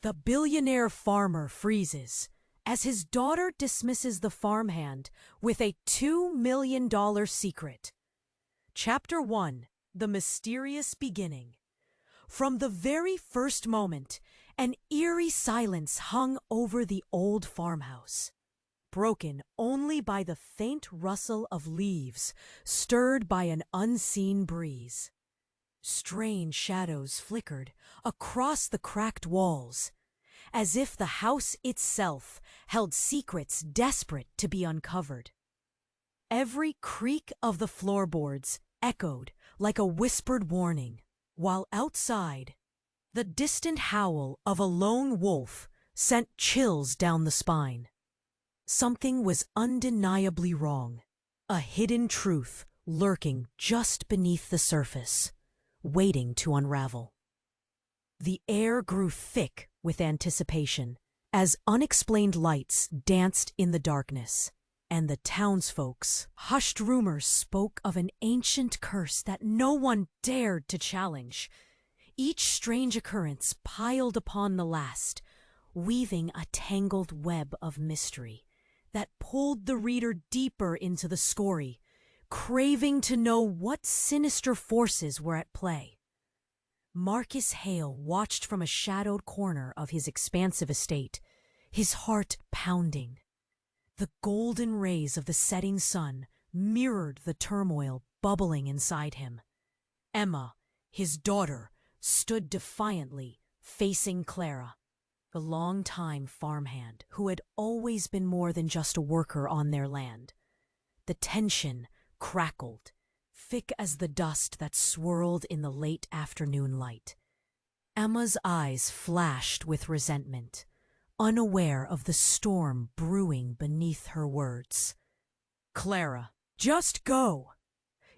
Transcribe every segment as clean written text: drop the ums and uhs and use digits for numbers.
The billionaire farmer freezes as his daughter dismisses the farmhand with a $2 million secret. Chapter 1: The Mysterious Beginning. From the very first moment, an eerie silence hung over the old farmhouse, broken only by the faint rustle of leaves stirred by an unseen breeze. Strange shadows flickered across the cracked walls, as if the house itself held secrets desperate to be uncovered. Every creak of the floorboards echoed like a whispered warning, while outside, the distant howl of a lone wolf sent chills down the spine. Something was undeniably wrong, a hidden truth lurking just beneath the surface, waiting to unravel. The air grew thick with anticipation as unexplained lights danced in the darkness, and the townsfolk's hushed rumors spoke of an ancient curse that no one dared to challenge. Each strange occurrence piled upon the last, weaving a tangled web of mystery that pulled the reader deeper into the story, craving to know what sinister forces were at play. Marcus Hale watched from a shadowed corner of his expansive estate, his heart pounding. The golden rays of the setting sun mirrored the turmoil bubbling inside him. Emma, his daughter, stood defiantly, facing Clara, the long-time farmhand who had always been more than just a worker on their land. The tension crackled, thick as the dust that swirled in the late afternoon light. Emma's eyes flashed with resentment, unaware of the storm brewing beneath her words. "Clara, just go!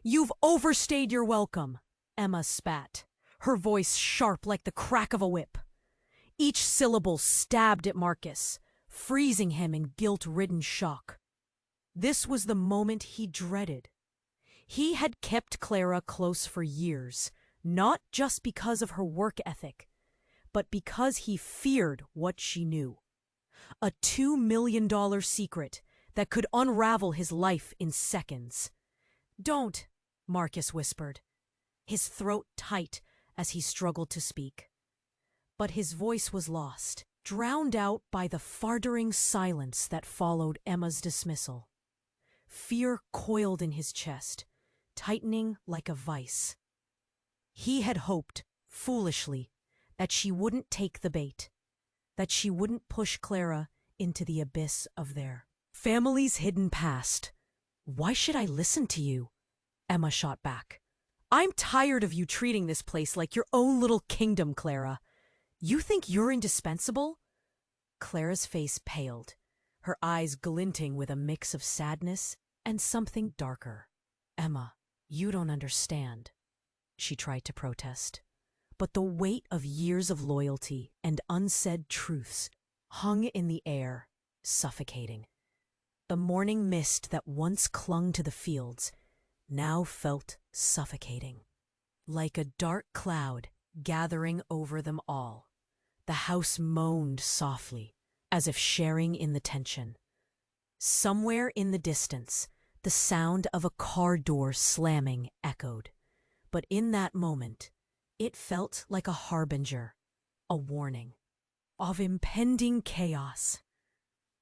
You've overstayed your welcome," Emma spat, her voice sharp like the crack of a whip. Each syllable stabbed at Marcus, freezing him in guilt-ridden shock. This was the moment he dreaded. He had kept Clara close for years, not just because of her work ethic, but because he feared what she knew. A $2 million secret that could unravel his life in seconds. "Don't," Marcus whispered, his throat tight as he struggled to speak. But his voice was lost, drowned out by the fartering silence that followed Emma's dismissal. Fear coiled in his chest, tightening like a vice. He had hoped, foolishly, that she wouldn't take the bait, that she wouldn't push Clara into the abyss of their family's hidden past. "Why should I listen to you?" Emma shot back. "I'm tired of you treating this place like your own little kingdom, Clara. You think you're indispensable?" Clara's face paled, her eyes glinting with a mix of sadness and something darker. "Emma, you don't understand," she tried to protest. But the weight of years of loyalty and unsaid truths hung in the air, suffocating. The morning mist that once clung to the fields now felt suffocating, like a dark cloud gathering over them all. The house moaned softly, as if sharing in the tension. Somewhere in the distance, the sound of a car door slamming echoed, but in that moment, it felt like a harbinger, a warning, of impending chaos.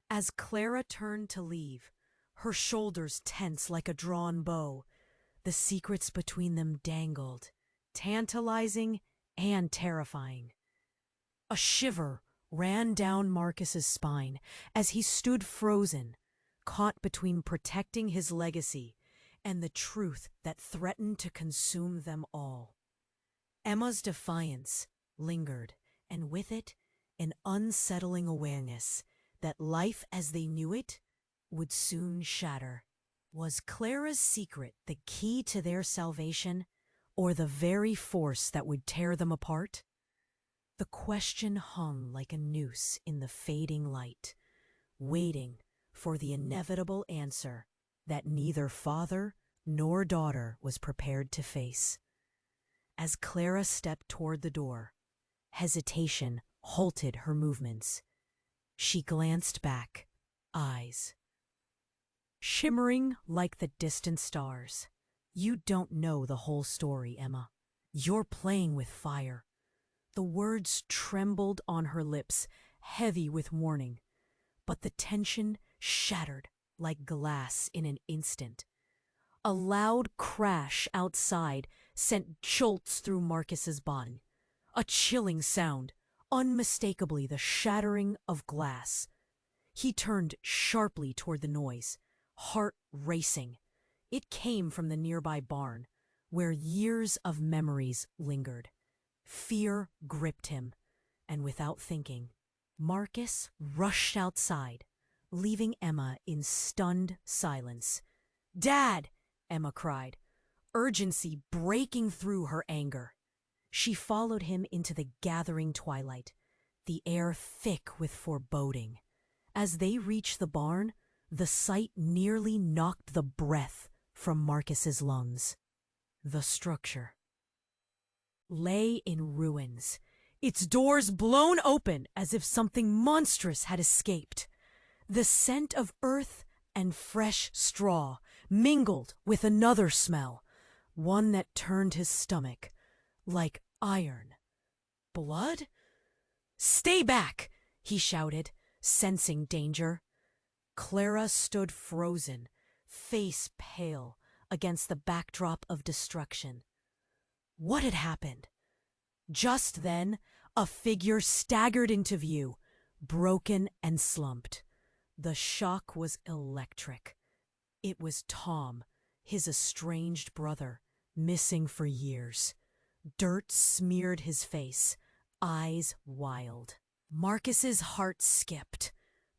As Clara turned to leave, her shoulders tense like a drawn bow, the secrets between them dangled, tantalizing and terrifying. A shiver ran down Marcus's spine as he stood frozen, caught between protecting his legacy and the truth that threatened to consume them all. Emma's defiance lingered, and with it, an unsettling awareness that life as they knew it would soon shatter. Was Clara's secret the key to their salvation, or the very force that would tear them apart? The question hung like a noose in the fading light, waiting for the inevitable answer that neither father nor daughter was prepared to face. As Clara stepped toward the door, hesitation halted her movements. She glanced back, eyes shimmering like the distant stars. "You don't know the whole story, Emma. You're playing with fire." The words trembled on her lips, heavy with warning, but the tension shattered like glass in an instant. A loud crash outside sent jolts through Marcus's body. A chilling sound, unmistakably the shattering of glass. He turned sharply toward the noise, heart racing. It came from the nearby barn, where years of memories lingered. Fear gripped him, and without thinking, Marcus rushed outside, leaving Emma in stunned silence. "Dad!" Emma cried, urgency breaking through her anger. She followed him into the gathering twilight, the air thick with foreboding. As they reached the barn, the sight nearly knocked the breath from Marcus's lungs. The structure lay in ruins, its doors blown open as if something monstrous had escaped. The scent of earth and fresh straw mingled with another smell, one that turned his stomach, like iron. Blood? "Stay back!" he shouted, sensing danger. Clara stood frozen, face pale, against the backdrop of destruction. What had happened? Just then, a figure staggered into view, broken and slumped. The shock was electric. It was Tom, his estranged brother, missing for years. Dirt smeared his face, eyes wild. Marcus's heart skipped.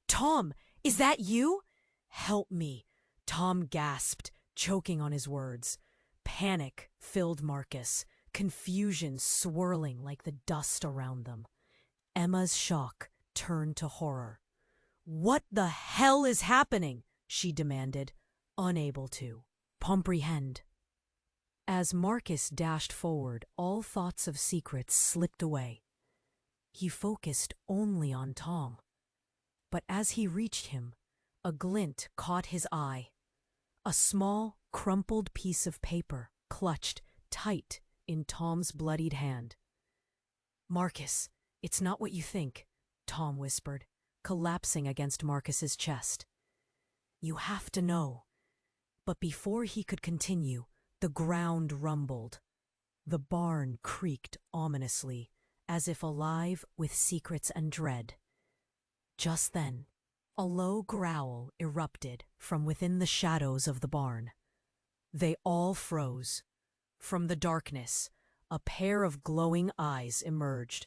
"Tom, is that you?" "Help me," Tom gasped, choking on his words. Panic filled Marcus, confusion swirling like the dust around them. Emma's shock turned to horror. "What the hell is happening?" she demanded, unable to comprehend. As Marcus dashed forward, all thoughts of secrets slipped away. He focused only on Tom. But as he reached him, a glint caught his eye. A small, crumpled piece of paper clutched tight in Tom's bloodied hand. "Marcus, it's not what you think," Tom whispered, collapsing against Marcus's chest. "You have to know." But before he could continue, the ground rumbled. The barn creaked ominously, as if alive with secrets and dread. Just then, a low growl erupted from within the shadows of the barn. They all froze. From the darkness, a pair of glowing eyes emerged.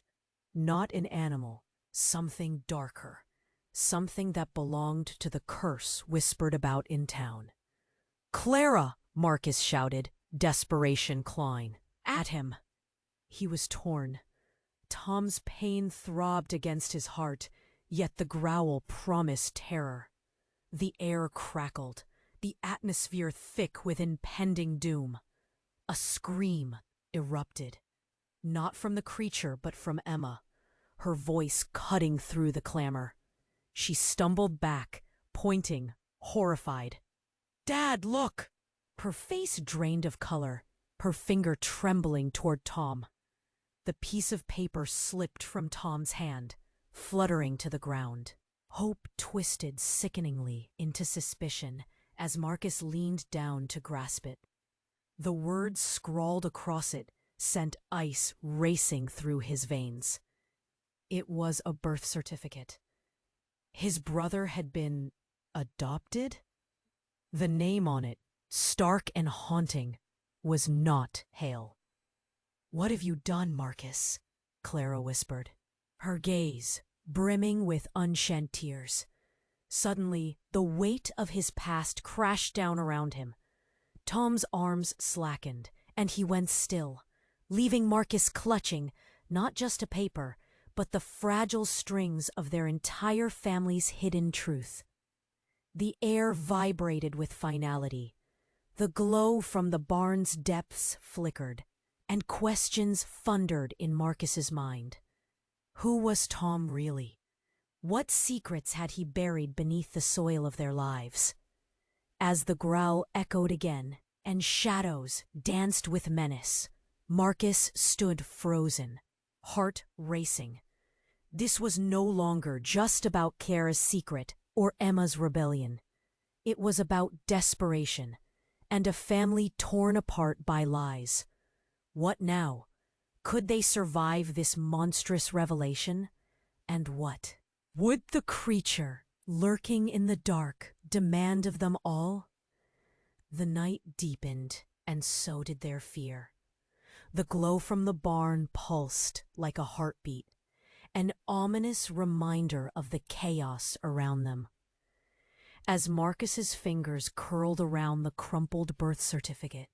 Not an animal, something darker. Something that belonged to the curse whispered about in town. "Clara!" Marcus shouted, desperation clawing at him. He was torn. Tom's pain throbbed against his heart, yet the growl promised terror. The air crackled, the atmosphere thick with impending doom. A scream erupted, not from the creature but from Emma, her voice cutting through the clamor. She stumbled back, pointing, horrified. "Dad, look!" Her face drained of color, her finger trembling toward Tom. The piece of paper slipped from Tom's hand, fluttering to the ground. Hope twisted sickeningly into suspicion as Marcus leaned down to grasp it. The words scrawled across it sent ice racing through his veins. It was a birth certificate. His brother had been adopted? The name on it, stark and haunting, was not Hale. "What have you done, Marcus?" Clara whispered, her gaze brimming with unshed tears. Suddenly, the weight of his past crashed down around him. Tom's arms slackened, and he went still, leaving Marcus clutching not just a paper, but the fragile strings of their entire family's hidden truth. The air vibrated with finality. The glow from the barn's depths flickered, and questions thundered in Marcus's mind. Who was Tom really? What secrets had he buried beneath the soil of their lives? As the growl echoed again, and shadows danced with menace, Marcus stood frozen, heart racing. This was no longer just about Clara's secret or Emma's rebellion. It was about desperation and a family torn apart by lies. What now? Could they survive this monstrous revelation? And what would the creature lurking in the dark demand of them all? The night deepened, and so did their fear. The glow from the barn pulsed like a heartbeat, an ominous reminder of the chaos around them. As Marcus's fingers curled around the crumpled birth certificate,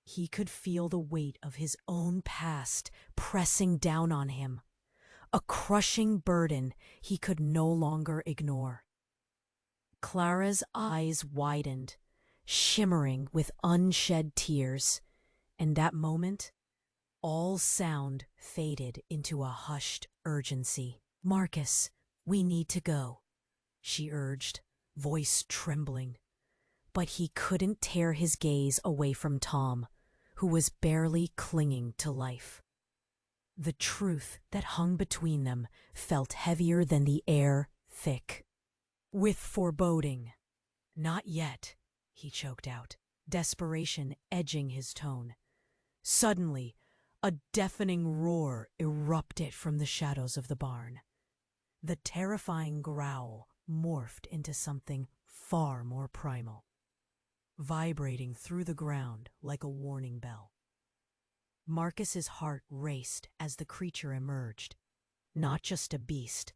he could feel the weight of his own past pressing down on him, a crushing burden he could no longer ignore. Clara's eyes widened, shimmering with unshed tears, and that moment, all sound faded into a hushed urgency. "Marcus, we need to go," she urged, voice trembling. But he couldn't tear his gaze away from Tom, who was barely clinging to life. The truth that hung between them felt heavier than the air thick with foreboding. "Not yet," he choked out, desperation edging his tone. Suddenly, a deafening roar erupted from the shadows of the barn. The terrifying growl morphed into something far more primal, vibrating through the ground like a warning bell. Marcus's heart raced as the creature emerged, not just a beast,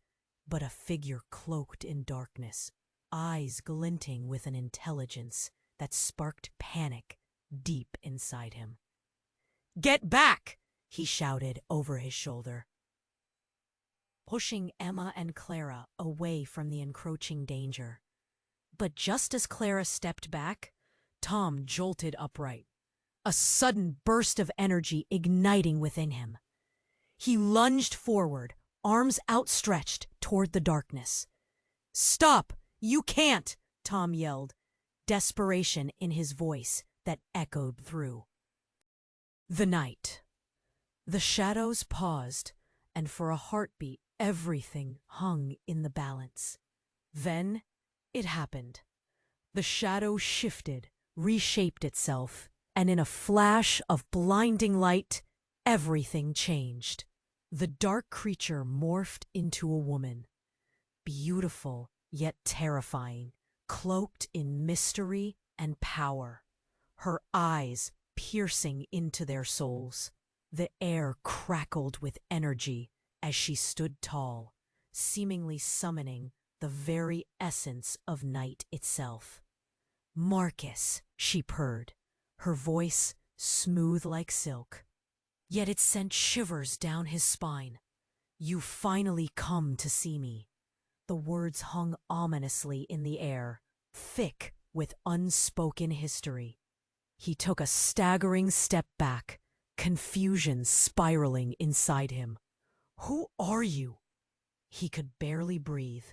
but a figure cloaked in darkness, eyes glinting with an intelligence that sparked panic deep inside him. "Get back!" he shouted over his shoulder, pushing Emma and Clara away from the encroaching danger. But just as Clara stepped back, Tom jolted upright, a sudden burst of energy igniting within him. He lunged forward, arms outstretched toward the darkness. "Stop! You can't!" Tom yelled, desperation in his voice that echoed through the night. The shadows paused, and for a heartbeat everything hung in the balance. Then it happened. The shadow shifted, reshaped itself, and in a flash of blinding light, everything changed. The dark creature morphed into a woman, beautiful yet terrifying, cloaked in mystery and power, her eyes piercing into their souls. The air crackled with energy as she stood tall, seemingly summoning the very essence of night itself. "Marcus," she purred, her voice smooth like silk. Yet it sent shivers down his spine. "You finally come to see me." The words hung ominously in the air, thick with unspoken history. He took a staggering step back, confusion spiraling inside him. "Who are you?" He could barely breathe,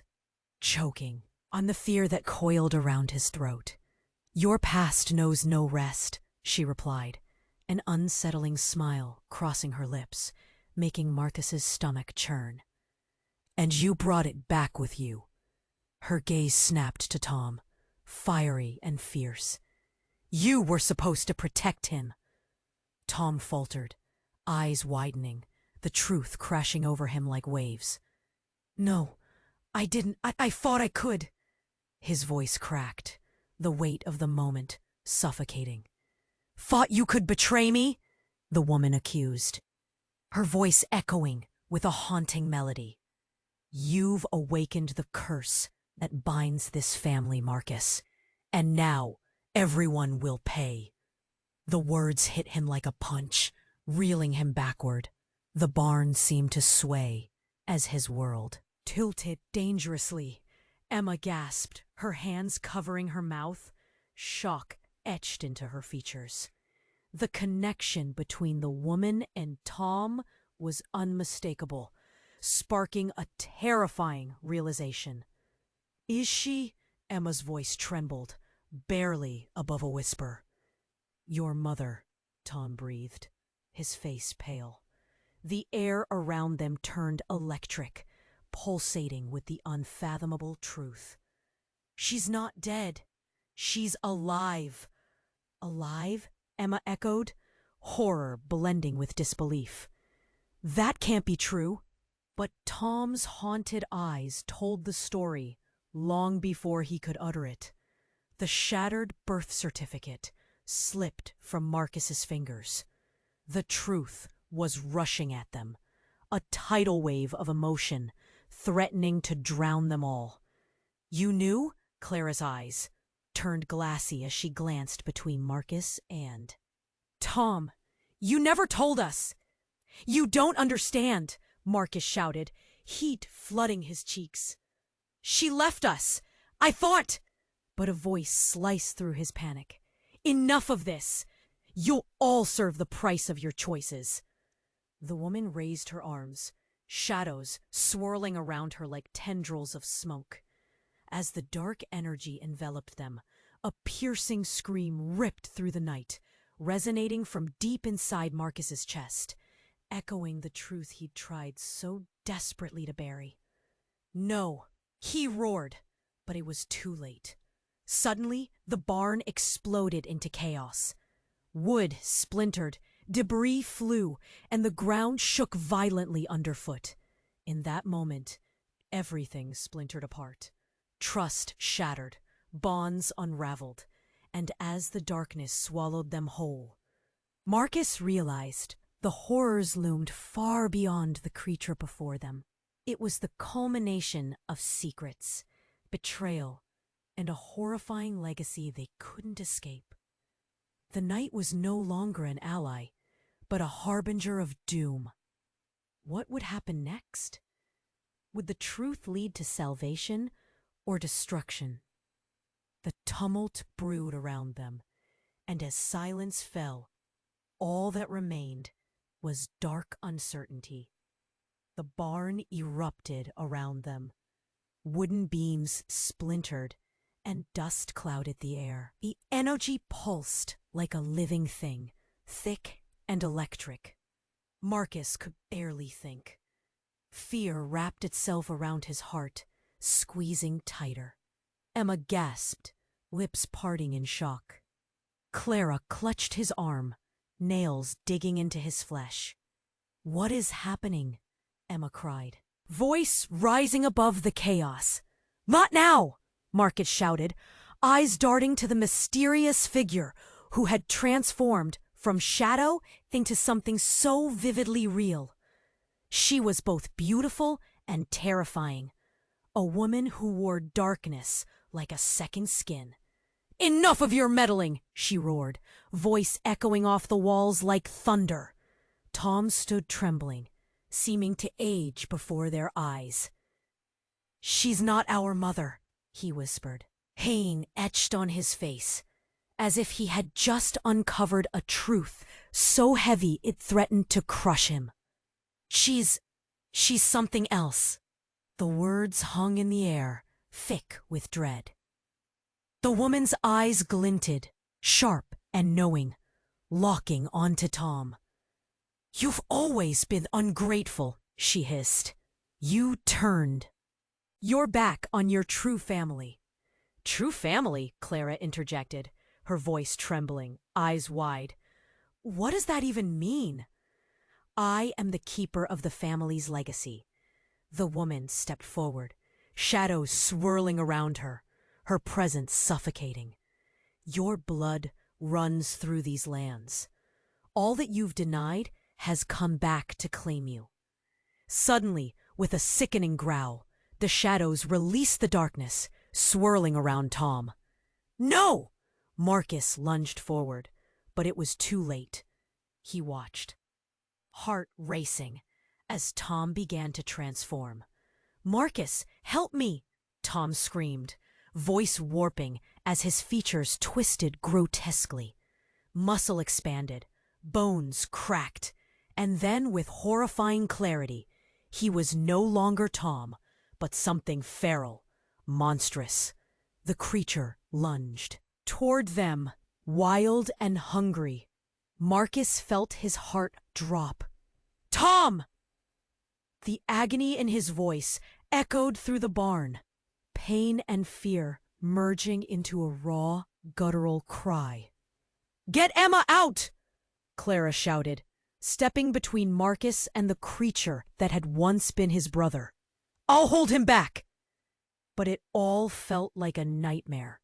choking on the fear that coiled around his throat. "Your past knows no rest," she replied, an unsettling smile crossing her lips, making Marcus's stomach churn. "And you brought it back with you." Her gaze snapped to Tom, fiery and fierce. "You were supposed to protect him." Tom faltered, eyes widening, the truth crashing over him like waves. "No, I didn't. I thought I could." His voice cracked, the weight of the moment suffocating. "Thought you could betray me?" the woman accused, her voice echoing with a haunting melody. "You've awakened the curse that binds this family, Marcus, and now everyone will pay." The words hit him like a punch, reeling him backward. The barn seemed to sway as his world tilted dangerously. Emma gasped, her hands covering her mouth, shock etched into her features. The connection between the woman and Tom was unmistakable. sparking a terrifying realization. "Is she?" Emma's voice trembled, barely above a whisper. "Your mother," Tom breathed, his face pale. The air around them turned electric, pulsating with the unfathomable truth. "She's not dead. She's alive." "Alive?" Emma echoed, horror blending with disbelief. "That can't be true." But Tom's haunted eyes told the story long before he could utter it. The shattered birth certificate slipped from Marcus's fingers. The truth was rushing at them, a tidal wave of emotion, threatening to drown them all. "You knew?" Clara's eyes turned glassy as she glanced between Marcus and Tom. "You never told us!" "You don't understand!" Marcus shouted, heat flooding his cheeks. "She left us! I thought—" But a voice sliced through his panic. "Enough of this! You'll all serve the price of your choices!" The woman raised her arms, shadows swirling around her like tendrils of smoke. As the dark energy enveloped them, a piercing scream ripped through the night, resonating from deep inside Marcus's chest, echoing the truth he'd tried so desperately to bury. "No!" he roared, but it was too late. Suddenly, the barn exploded into chaos. Wood splintered, debris flew, and the ground shook violently underfoot. In that moment, everything splintered apart. Trust shattered, bonds unraveled, and as the darkness swallowed them whole, Marcus realized the horrors loomed far beyond the creature before them. It was the culmination of secrets, betrayal, and a horrifying legacy they couldn't escape. The night was no longer an ally, but a harbinger of doom. What would happen next? Would the truth lead to salvation or destruction? The tumult brewed around them, and as silence fell, all that remained was dark uncertainty. The barn erupted around them. Wooden beams splintered, and dust clouded the air. The energy pulsed like a living thing, thick and electric. Marcus could barely think. Fear wrapped itself around his heart, squeezing tighter. Emma gasped, lips parting in shock. Clara clutched his arm, nails digging into his flesh. "What is happening?" Emma cried, voice rising above the chaos. "Not now!" Marcus shouted, eyes darting to the mysterious figure who had transformed from shadow into something so vividly real. She was both beautiful and terrifying, a woman who wore darkness like a second skin. "Enough of your meddling!" she roared, voice echoing off the walls like thunder. Tom stood trembling, seeming to age before their eyes. "She's not our mother," he whispered, pain etched on his face, as if he had just uncovered a truth so heavy it threatened to crush him. She's something else." The words hung in the air, thick with dread. The woman's eyes glinted, sharp and knowing, locking onto Tom. "You've always been ungrateful," she hissed. "You turned. You're back on your true family." "True family?" Clara interjected, her voice trembling, eyes wide. "What does that even mean?" "I am the keeper of the family's legacy." The woman stepped forward, shadows swirling around her, her presence suffocating. "Your blood runs through these lands. All that you've denied has come back to claim you." Suddenly, with a sickening growl, the shadows released the darkness, swirling around Tom. "No!" Marcus lunged forward, but it was too late. He watched, heart racing, as Tom began to transform. "Marcus, help me!" Tom screamed, voice warping as his features twisted grotesquely. Muscle expanded, bones cracked, and then with horrifying clarity, He was no longer Tom, but something feral, monstrous. The creature lunged toward them, wild and hungry. Marcus felt his heart drop. "Tom!" The agony in his voice echoed through the barn, pain and fear merging into a raw, guttural cry. "Get Emma out!" Clara shouted, stepping between Marcus and the creature that had once been his brother. "I'll hold him back!" But it all felt like a nightmare.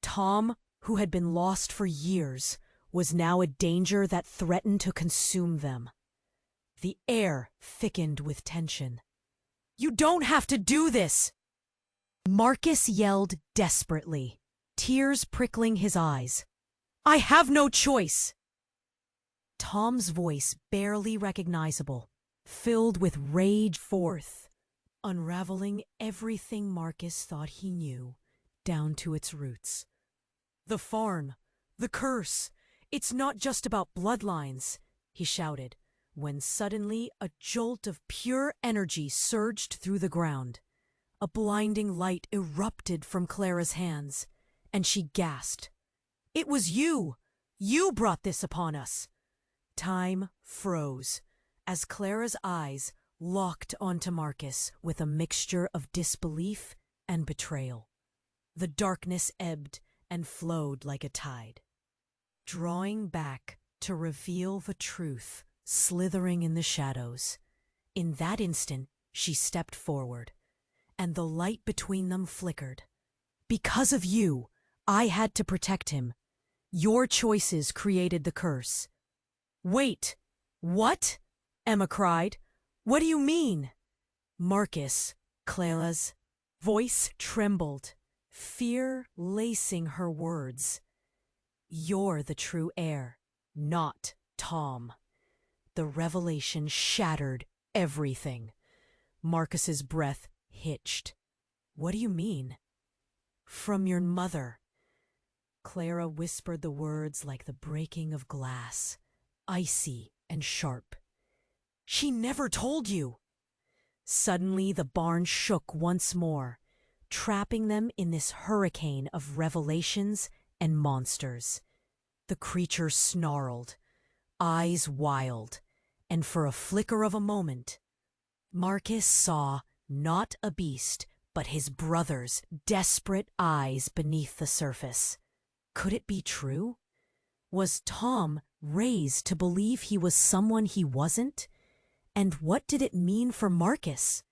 Tom, who had been lost for years, was now a danger that threatened to consume them. The air thickened with tension. "You don't have to do this!" Marcus yelled desperately, tears prickling his eyes. "I have no choice!" Tom's voice, barely recognizable, filled with rage forth, unraveling everything Marcus thought he knew down to its roots. "The farm, the curse, it's not just about bloodlines," he shouted, when suddenly a jolt of pure energy surged through the ground. A blinding light erupted from Clara's hands, and she gasped. "It was you! You brought this upon us!" Time froze as Clara's eyes locked onto Marcus with a mixture of disbelief and betrayal. The darkness ebbed and flowed like a tide, drawing back to reveal the truth slithering in the shadows. In that instant, she stepped forward, and the light between them flickered. "Because of you, I had to protect him. Your choices created the curse." "Wait, what?" Emma cried. "What do you mean?" Marcus, Clara's voice trembled, fear lacing her words. "You're the true heir, not Tom." The revelation shattered everything. Marcus's breath hitched. "What do you mean?" "From your mother." Clara whispered the words like the breaking of glass, icy and sharp. "She never told you." Suddenly the barn shook once more, trapping them in this hurricane of revelations and monsters. The creature snarled, eyes wild, and for a flicker of a moment, Marcus saw not a beast, but his brother's desperate eyes beneath the surface. Could it be true? Was Tom raised to believe he was someone he wasn't? And what did it mean for Marcus?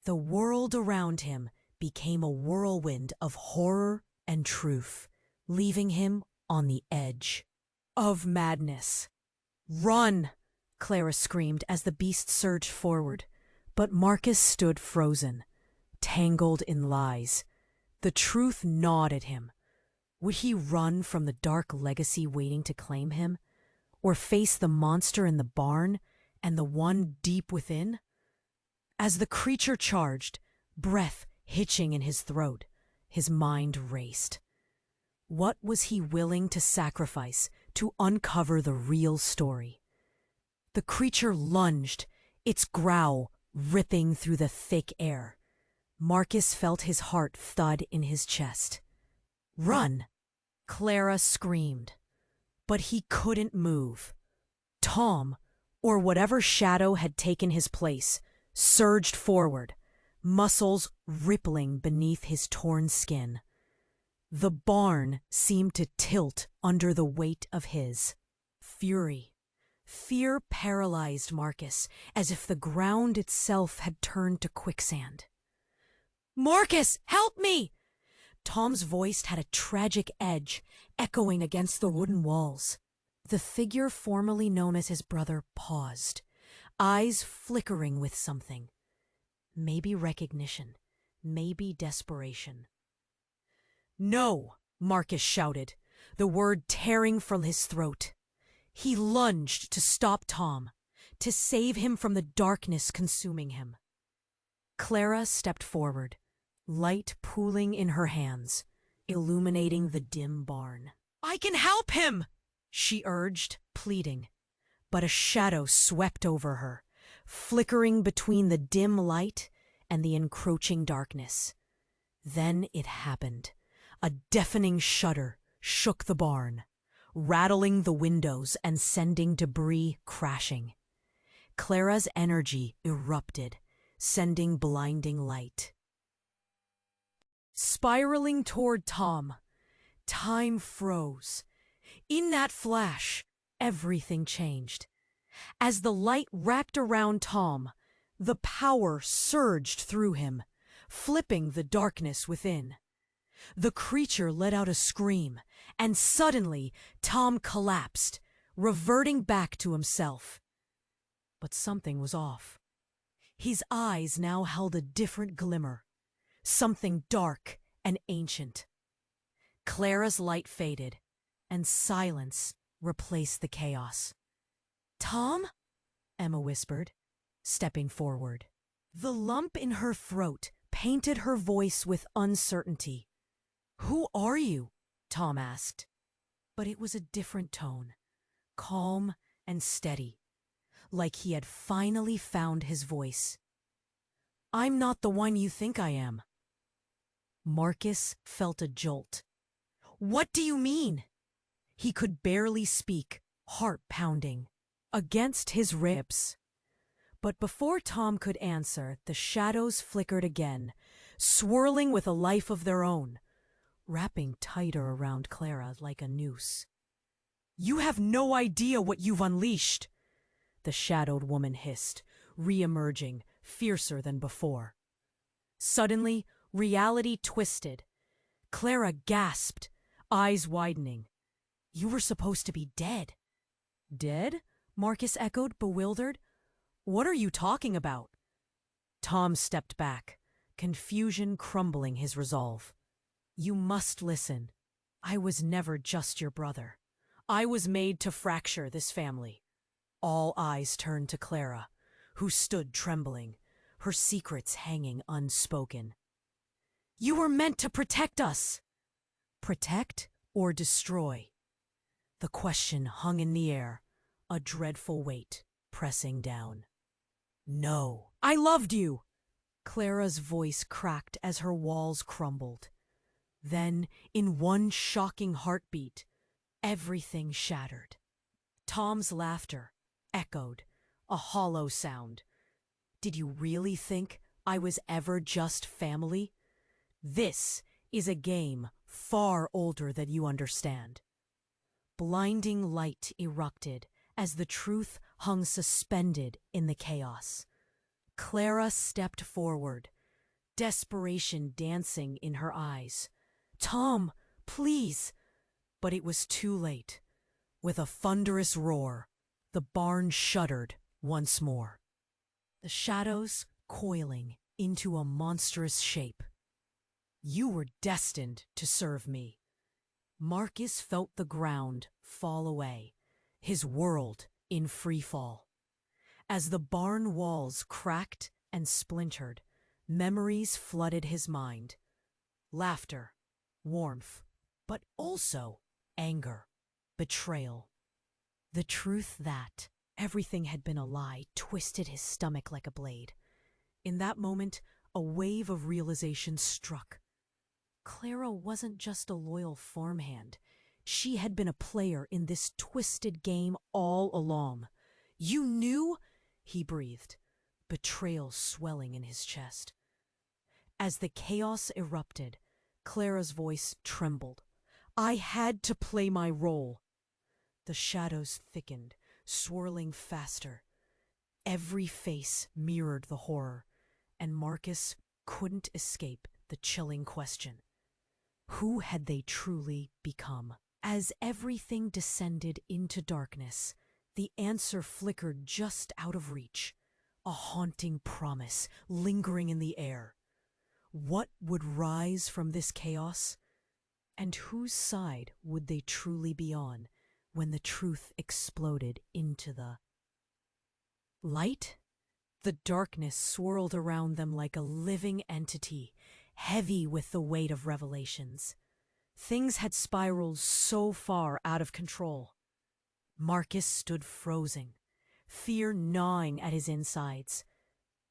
The world around him became a whirlwind of horror and truth, leaving him on the edge of madness. "Run!" Clara screamed as the beast surged forward. But Marcus stood frozen, tangled in lies. The truth gnawed at him. Would he run from the dark legacy waiting to claim him? Or face the monster in the barn and the one deep within? As the creature charged, breath hitching in his throat, his mind raced. What was he willing to sacrifice to uncover the real story? The creature lunged, its growl ripping through the thick air. Marcus felt his heart thud in his chest. "Run!" Clara screamed. But he couldn't move. Tom, or whatever shadow had taken his place, surged forward, muscles rippling beneath his torn skin. The barn seemed to tilt under the weight of his. Fear paralyzed Marcus, as if the ground itself had turned to quicksand. "Marcus, help me!" Tom's voice had a tragic edge, echoing against the wooden walls. The figure formerly known as his brother paused, eyes flickering with something. Maybe recognition, maybe desperation. "No!" Marcus shouted, the word tearing from his throat. He lunged to stop Tom, to save him from the darkness consuming him. Clara stepped forward, light pooling in her hands, illuminating the dim barn. "I can help him!" she urged, pleading. But a shadow swept over her, flickering between the dim light and the encroaching darkness. Then it happened. A deafening shudder shook the barn, rattling the windows and sending debris crashing. Clara's energy erupted, sending blinding light. Spiraling toward Tom, time froze. In that flash, everything changed. As the light wrapped around Tom, the power surged through him, flipping the darkness within. The creature let out a scream, and suddenly Tom collapsed, reverting back to himself. But something was off. His eyes now held a different glimmer, something dark and ancient. Clara's light faded, and silence replaced the chaos. "Tom?" Emma whispered, stepping forward. The lump in her throat painted her voice with uncertainty. "Who are you?" Tom asked. But it was a different tone, calm and steady, like he had finally found his voice. "I'm not the one you think I am." Marcus felt a jolt. "What do you mean?" He could barely speak, heart pounding against his ribs. But before Tom could answer, the shadows flickered again, swirling with a life of their own, wrapping tighter around Clara like a noose. "You have no idea what you've unleashed," the shadowed woman hissed, re-emerging, fiercer than before. Suddenly, reality twisted. Clara gasped, eyes widening. "You were supposed to be dead." "Dead?" Marcus echoed, bewildered. "What are you talking about?" Tom stepped back, confusion crumbling his resolve. "You must listen. I was never just your brother. I was made to fracture this family." All eyes turned to Clara, who stood trembling, her secrets hanging unspoken. "You were meant to protect us." Protect or destroy? The question hung in the air, a dreadful weight pressing down. "No, I loved you!" Clara's voice cracked as her walls crumbled. Then, in one shocking heartbeat, everything shattered. Tom's laughter echoed, a hollow sound. "Did you really think I was ever just family? This is a game far older than you understand." Blinding light erupted as the truth hung suspended in the chaos. Clara stepped forward, desperation dancing in her eyes. "Tom, please!" But it was too late. With a thunderous roar, the barn shuddered once more, the shadows coiling into a monstrous shape. "You were destined to serve me." Marcus felt the ground fall away, his world in free fall. As the barn walls cracked and splintered, memories flooded his mind. Laughter, warmth, but also anger, betrayal. The truth that everything had been a lie twisted his stomach like a blade. In that moment, a wave of realization struck. Clara wasn't just a loyal farmhand. She had been a player in this twisted game all along. "You knew?" he breathed, betrayal swelling in his chest. As the chaos erupted, Clara's voice trembled. "I had to play my role." The shadows thickened, swirling faster. Every face mirrored the horror, and Marcus couldn't escape the chilling question. Who had they truly become? As everything descended into darkness, the answer flickered just out of reach, a haunting promise lingering in the air. What would rise from this chaos? And whose side would they truly be on when the truth exploded into the light? The darkness swirled around them like a living entity, heavy with the weight of revelations. Things had spiraled so far out of control. Marcus stood frozen, fear gnawing at his insides.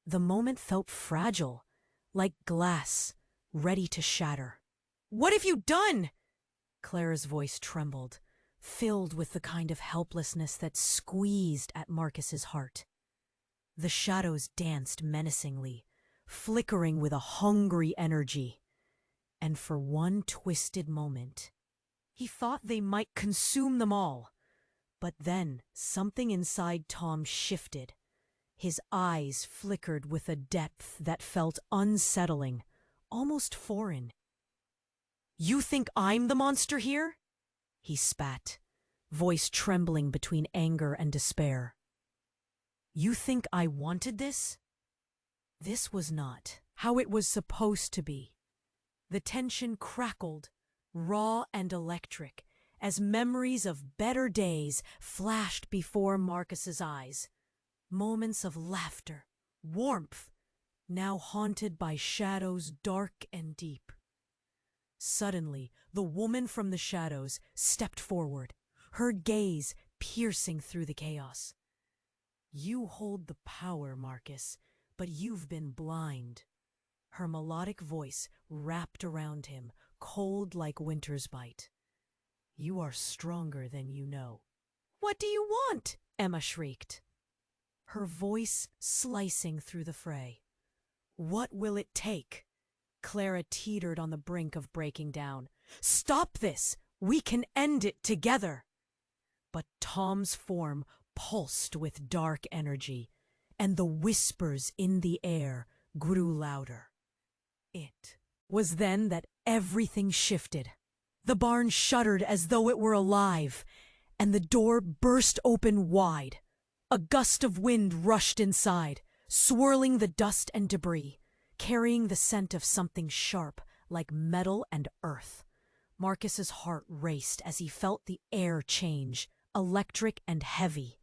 The moment felt fragile, like glass, ready to shatter. "What have you done?" Clara's voice trembled, filled with the kind of helplessness that squeezed at Marcus's heart. The shadows danced menacingly, flickering with a hungry energy. And for one twisted moment, he thought they might consume them all. But then something inside Tom shifted. His eyes flickered with a depth that felt unsettling, almost foreign. "You think I'm the monster here?" he spat, voice trembling between anger and despair. "You think I wanted this?" This was not how it was supposed to be. The tension crackled, raw and electric, as memories of better days flashed before Marcus's eyes. Moments of laughter, warmth, now haunted by shadows dark and deep. Suddenly, the woman from the shadows stepped forward, her gaze piercing through the chaos. "You hold the power, Marcus, but you've been blind." Her melodic voice wrapped around him, cold like winter's bite. "You are stronger than you know." "What do you want?" Emma shrieked, her voice slicing through the fray. "What will it take?" Clara teetered on the brink of breaking down. "Stop this! We can end it together!" But Tom's form pulsed with dark energy, and the whispers in the air grew louder. It was then that everything shifted. The barn shuddered as though it were alive, and the door burst open wide. A gust of wind rushed inside, swirling the dust and debris, carrying the scent of something sharp like metal and earth. Marcus's heart raced as he felt the air change, electric and heavy.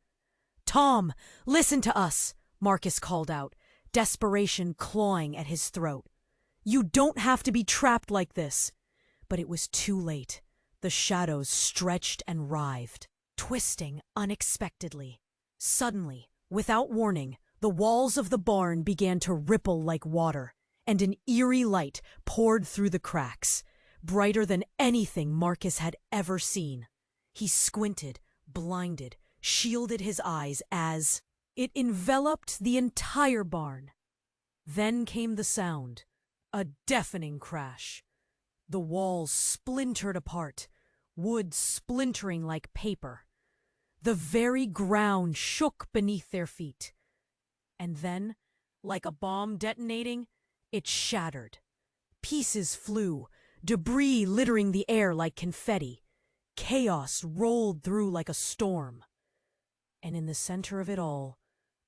"Tom, listen to us!" Marcus called out, desperation clawing at his throat. "You don't have to be trapped like this." But it was too late. The shadows stretched and writhed, twisting unexpectedly. Suddenly, without warning, the walls of the barn began to ripple like water, and an eerie light poured through the cracks, brighter than anything Marcus had ever seen. He squinted, blinded, shielded his eyes as it enveloped the entire barn. Then came the sound, a deafening crash. The walls splintered apart, wood splintering like paper. The very ground shook beneath their feet. And then, like a bomb detonating, it shattered. Pieces flew, debris littering the air like confetti. Chaos rolled through like a storm. And in the center of it all,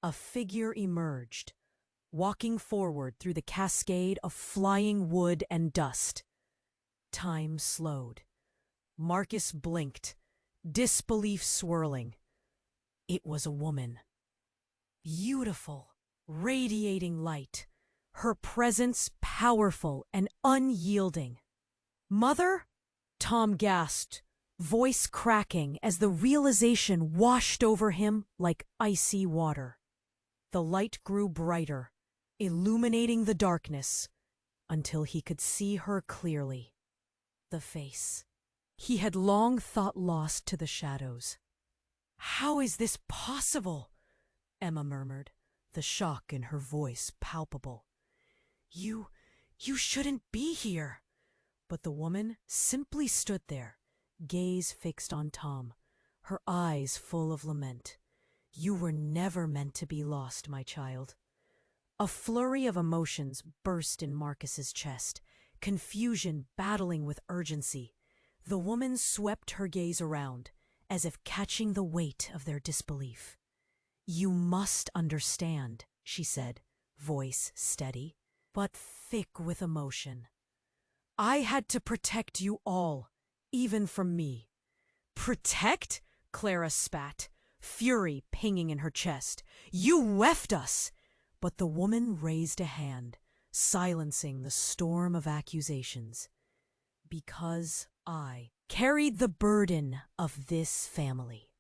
a figure emerged, walking forward through the cascade of flying wood and dust. Time slowed. Marcus blinked, disbelief swirling. It was a woman. Beautiful, radiating light, her presence powerful and unyielding. "Mother?" Tom gasped, voice cracking as the realization washed over him like icy water. The light grew brighter, illuminating the darkness, until he could see her clearly. The face he had long thought lost to the shadows. "How is this possible?" Emma murmured, the shock in her voice palpable. You shouldn't be here." But the woman simply stood there, gaze fixed on Tom, her eyes full of lament. "You were never meant to be lost, my child." A flurry of emotions burst in Marcus's chest, confusion battling with urgency. The woman swept her gaze around, as if catching the weight of their disbelief. "You must understand," she said, voice steady, but thick with emotion. "I had to protect you all, even from me." "Protect?" Clara spat, fury pinging in her chest. "You left us!" But the woman raised a hand, silencing the storm of accusations. "Because I carried the burden of this family.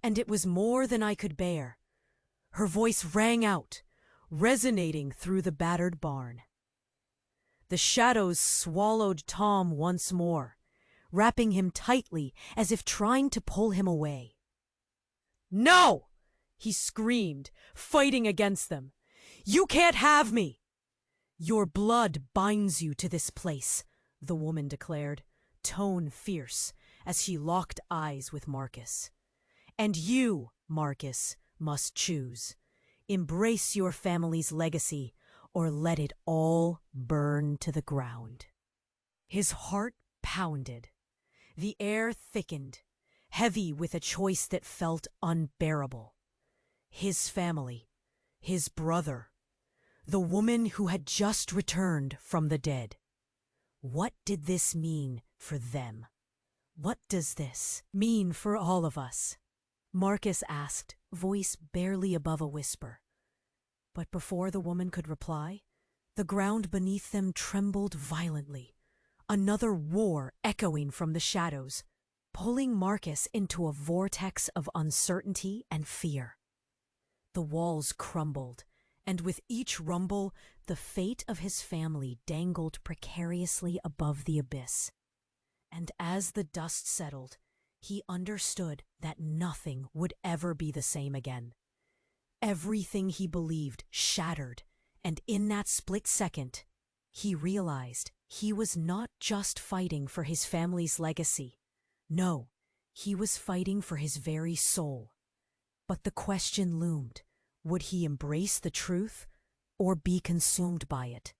And it was more than I could bear. Her voice rang out, resonating through the battered barn. The shadows swallowed Tom once more, wrapping him tightly as if trying to pull him away. "No!" he screamed, fighting against them. "You can't have me!" "Your blood binds you to this place," the woman declared, tone fierce, as she locked eyes with Marcus. "And you, Marcus, must choose. Embrace your family's legacy or let it all burn to the ground." His heart pounded. The air thickened, heavy with a choice that felt unbearable. His family, his brother, the woman who had just returned from the dead. What did this mean for them? What does this mean for all of us? Marcus asked, voice barely above a whisper. But before the woman could reply, the ground beneath them trembled violently, another war echoing from the shadows, pulling Marcus into a vortex of uncertainty and fear. The walls crumbled, and with each rumble, the fate of his family dangled precariously above the abyss. And as the dust settled, he understood that nothing would ever be the same again. Everything he believed shattered, and in that split second, he realized he was not just fighting for his family's legacy. No, he was fighting for his very soul. But the question loomed, would he embrace the truth or be consumed by it?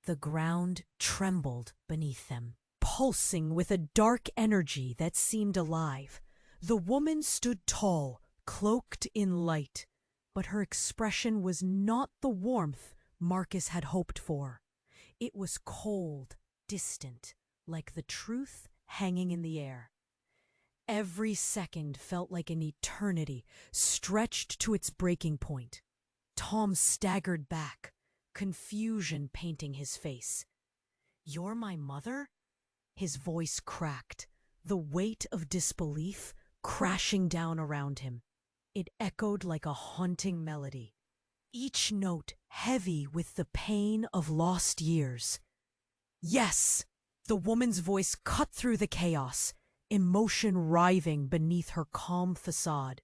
The ground trembled beneath them, pulsing with a dark energy that seemed alive. The woman stood tall, cloaked in light, but her expression was not the warmth Marcus had hoped for. It was cold, distant, like the truth hanging in the air. Every second felt like an eternity, stretched to its breaking point. Tom staggered back, confusion painting his face. "You're my mother?" His voice cracked, the weight of disbelief crashing down around him. It echoed like a haunting melody, each note heavy with the pain of lost years. "Yes!" The woman's voice cut through the chaos, emotion writhing beneath her calm facade.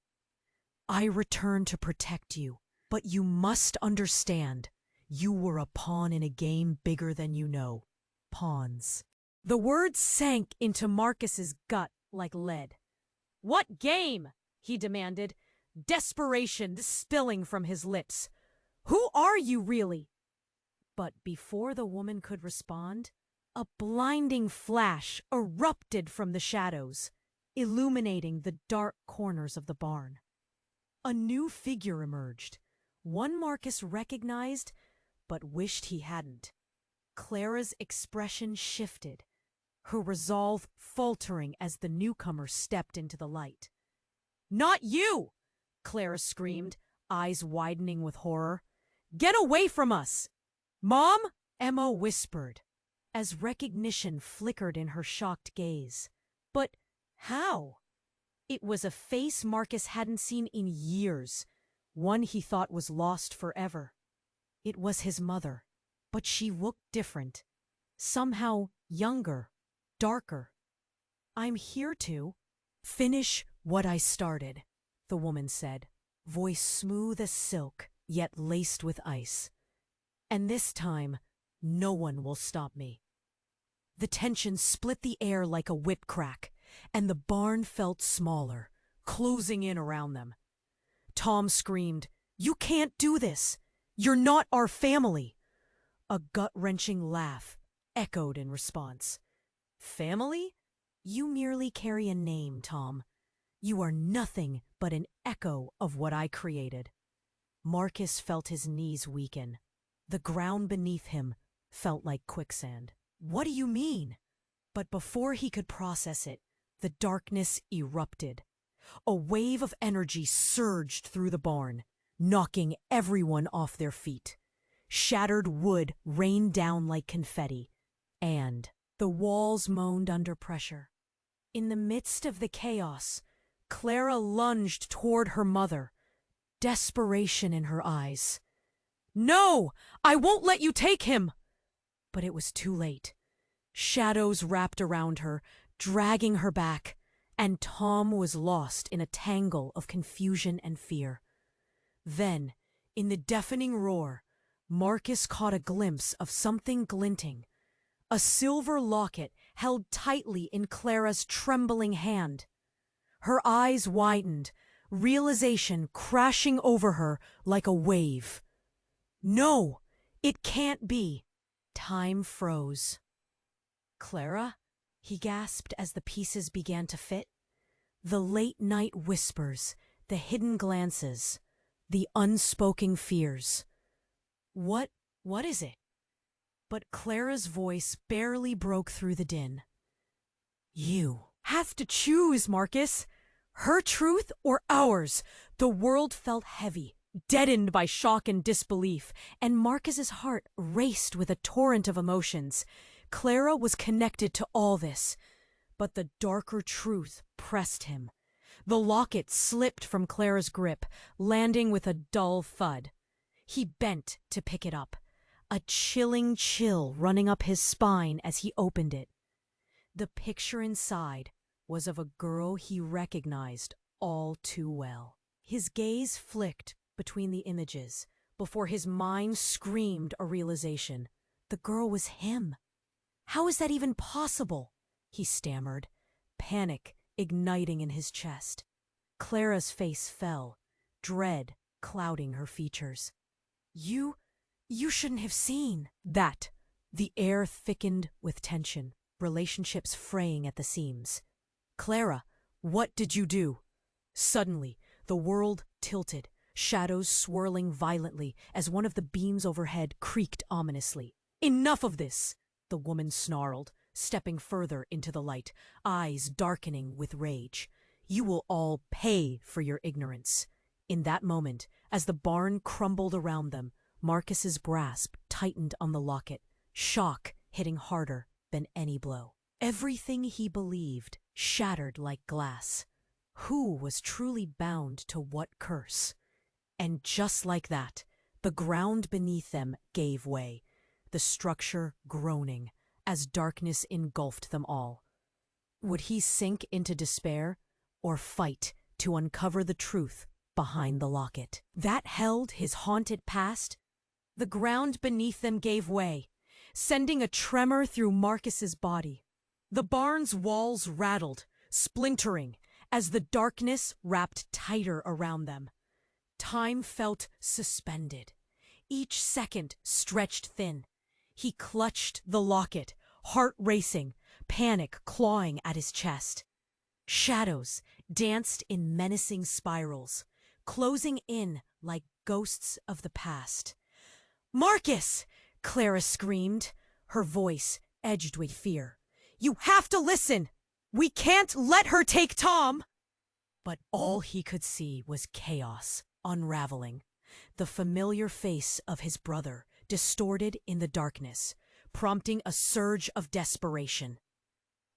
"I return to protect you, but you must understand, you were a pawn in a game bigger than you know. Pawns." The words sank into Marcus's gut like lead. "What game?" he demanded, desperation spilling from his lips. "Who are you really?" But before the woman could respond, a blinding flash erupted from the shadows, illuminating the dark corners of the barn. A new figure emerged, one Marcus recognized but wished he hadn't. Clara's expression shifted, her resolve faltering as the newcomer stepped into the light. "Not you!" Clara screamed, eyes widening with horror. "Get away from us!" "Mom?" Emma whispered, as recognition flickered in her shocked gaze. But how? It was a face Marcus hadn't seen in years, one he thought was lost forever. It was his mother, but she looked different, somehow younger, darker. "I'm here to finish what I started," the woman said, voice smooth as silk, yet laced with ice. "And this time, no one will stop me." The tension split the air like a whip crack, and the barn felt smaller, closing in around them. Tom screamed, "You can't do this! You're not our family!" A gut-wrenching laugh echoed in response. "Family? You merely carry a name, Tom. You are nothing but an echo of what I created." Marcus felt his knees weaken. The ground beneath him felt like quicksand. "What do you mean?" But before he could process it, the darkness erupted. A wave of energy surged through the barn, knocking everyone off their feet. Shattered wood rained down like confetti, and the walls moaned under pressure. In the midst of the chaos, Clara lunged toward her mother, desperation in her eyes. "No! I won't let you take him!" But it was too late. Shadows wrapped around her, dragging her back, and Tom was lost in a tangle of confusion and fear. Then, in the deafening roar, Marcus caught a glimpse of something glinting. A silver locket held tightly in Clara's trembling hand. Her eyes widened, realization crashing over her like a wave. No, it can't be. Time froze. "Clara?" he gasped as the pieces began to fit. The late-night whispers, the hidden glances, the unspoken fears. What is it?" But Clara's voice barely broke through the din. "You have to choose, Marcus. Her truth or ours." The world felt heavy, deadened by shock and disbelief, and Marcus's heart raced with a torrent of emotions. Clara was connected to all this, but the darker truth pressed him. The locket slipped from Clara's grip, landing with a dull thud. He bent to pick it up, a chilling chill running up his spine as he opened it. The picture inside was of a girl he recognized all too well. His gaze flicked between the images before his mind screamed a realization. The girl was him. "How is that even possible?" he stammered, panic igniting in his chest. Clara's face fell, dread clouding her features. You shouldn't have seen that." The air thickened with tension, relationships fraying at the seams. "Clara, what did you do?" Suddenly, the world tilted, shadows swirling violently as one of the beams overhead creaked ominously. "Enough of this!" the woman snarled, stepping further into the light, eyes darkening with rage. "You will all pay for your ignorance." In that moment, as the barn crumbled around them, Marcus's grasp tightened on the locket, shock hitting harder than any blow. Everything he believed shattered like glass. Who was truly bound to what curse? And just like that, the ground beneath them gave way, the structure groaning as darkness engulfed them all. Would he sink into despair or fight to uncover the truth behind the locket that held his haunted past? The ground beneath them gave way, sending a tremor through Marcus's body. The barn's walls rattled, splintering, as the darkness wrapped tighter around them. Time felt suspended. Each second stretched thin. He clutched the locket, heart racing, panic clawing at his chest. Shadows danced in menacing spirals, closing in like ghosts of the past. "Marcus!" Clara screamed, her voice edged with fear. "You have to listen! We can't let her take Tom!" But all he could see was chaos unraveling. The familiar face of his brother distorted in the darkness, prompting a surge of desperation.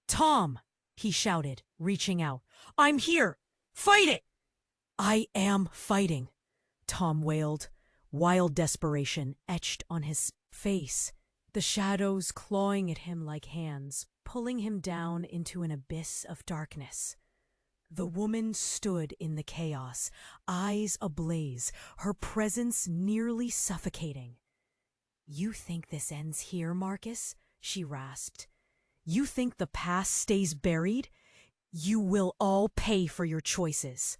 "Tom!" he shouted, reaching out. "I'm here! Fight it!" "I am fighting," Tom wailed, wild desperation etched on his face, the shadows clawing at him like hands, pulling him down into an abyss of darkness. The woman stood in the chaos, eyes ablaze, her presence nearly suffocating. "You think this ends here, Marcus?" she rasped. "You think the past stays buried? You will all pay for your choices."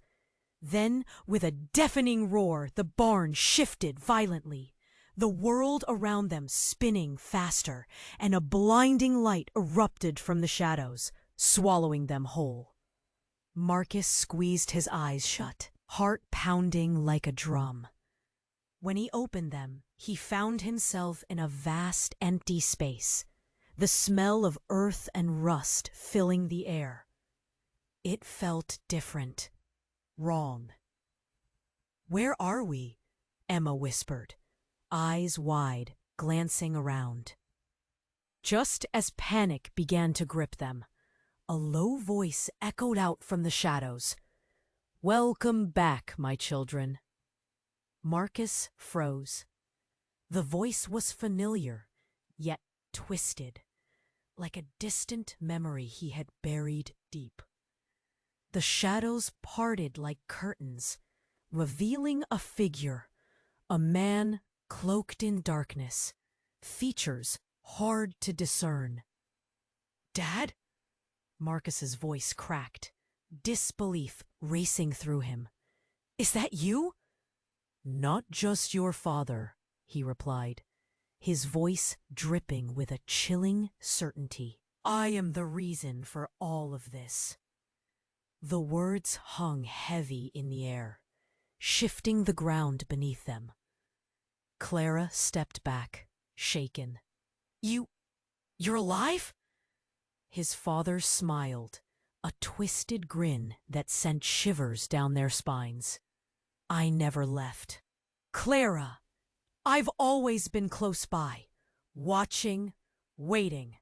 Then, with a deafening roar, the barn shifted violently, the world around them spinning faster, and a blinding light erupted from the shadows, swallowing them whole. Marcus squeezed his eyes shut, heart pounding like a drum. When he opened them, he found himself in a vast empty space, the smell of earth and rust filling the air. It felt different. Wrong. "Where are we?" Emma whispered, eyes wide, glancing around. Just as panic began to grip them, a low voice echoed out from the shadows. "Welcome back, my children." Marcus froze. The voice was familiar, yet twisted, like a distant memory he had buried deep. The shadows parted like curtains, revealing a figure, a man cloaked in darkness, features hard to discern. "Dad?" Marcus's voice cracked, disbelief racing through him. "Is that you?" "Not just your father," he replied, his voice dripping with a chilling certainty. "I am the reason for all of this." The words hung heavy in the air, shifting the ground beneath them. Clara stepped back, shaken. You're alive?" His father smiled, a twisted grin that sent shivers down their spines. "I never left. Clara, I've always been close by, watching, waiting."